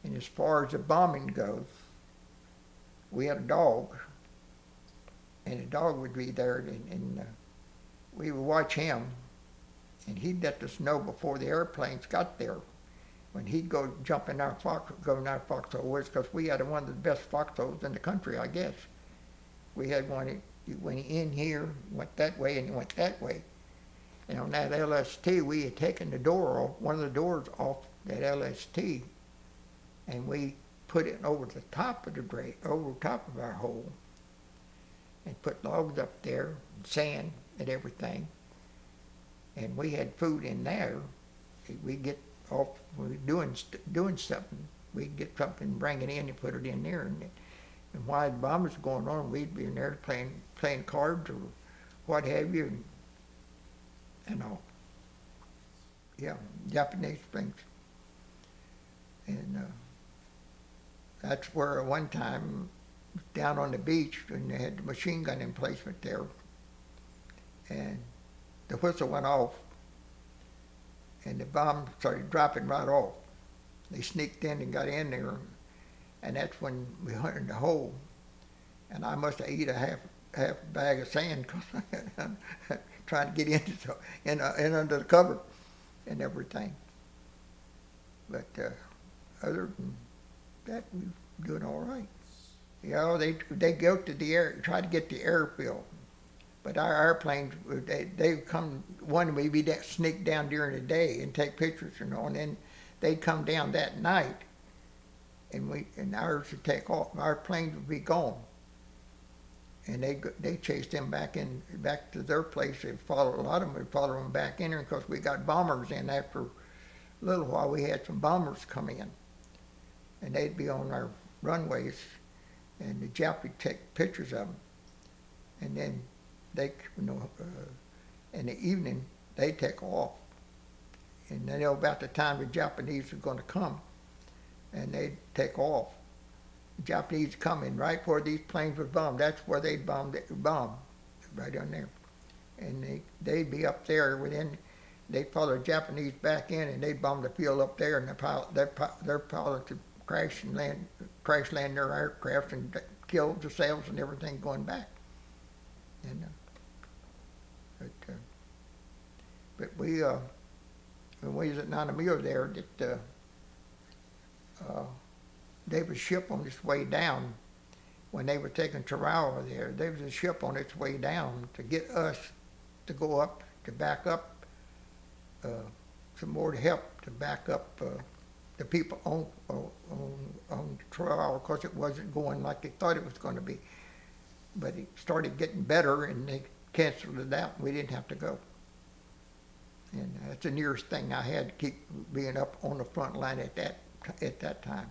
And as far as the bombing goes, we had a dog, and the dog would be there, and we would watch him, and he'd let us know before the airplanes got there. When he'd go jump in our foxhole woods, because we had one of the best foxholes in the country, I guess. We had one, he went in here, went that way, and he went that way. And on that LST, we had taken the door off, one of the doors off that LST, and we put it over the top of the drain, over top of our hole, and put logs up there, and sand and everything. And we had food in there. We get off, we were doing something. We'd get something, bring it in, and put it in there. And while the bomb was going on, we'd be in there playing cards or what have you, and all. Yeah, Japanese things. And that's where one time, down on the beach, when they had the machine gun emplacement there, and the whistle went off, and the bomb started dropping right off. They sneaked in and got in there, and that's when we went in the hole. And I must have eat a half bag of sand because trying to get in under the cover and everything. But other than that, we're doing all right. You know, they go to the air, try to get the airfield. But our airplanes, they come, one we'd sneak down during the day and take pictures and all, and then they'd come down that night, and ours would take off. Our planes would be gone, and they chased them back to their place. They followed, a lot of them would follow them back in there because we got bombers in. After a little while, we had some bombers come in, and they'd be on our runways, and the Jap would take pictures of them, and then they, in the evening, they take off. And they know about the time the Japanese were going to come, and they'd take off. The Japanese coming right where these planes were bombed. That's where they'd bomb, right on there. And they'd be up there they'd follow the Japanese back in, and they'd bomb the field up there, and their pilots would crash land their aircraft and kill themselves and everything going back. And but we when we was at Nanamio there, that there was a ship on its way down. When they were taking Tarawa there, there was a ship on its way down to get us to go up, to back up some more to help to back up the people on Tarawa, because it wasn't going like they thought it was going to be. But it started getting better, and they canceled it out, and we didn't have to go. And that's the nearest thing I had to keep being up on the front line at that time.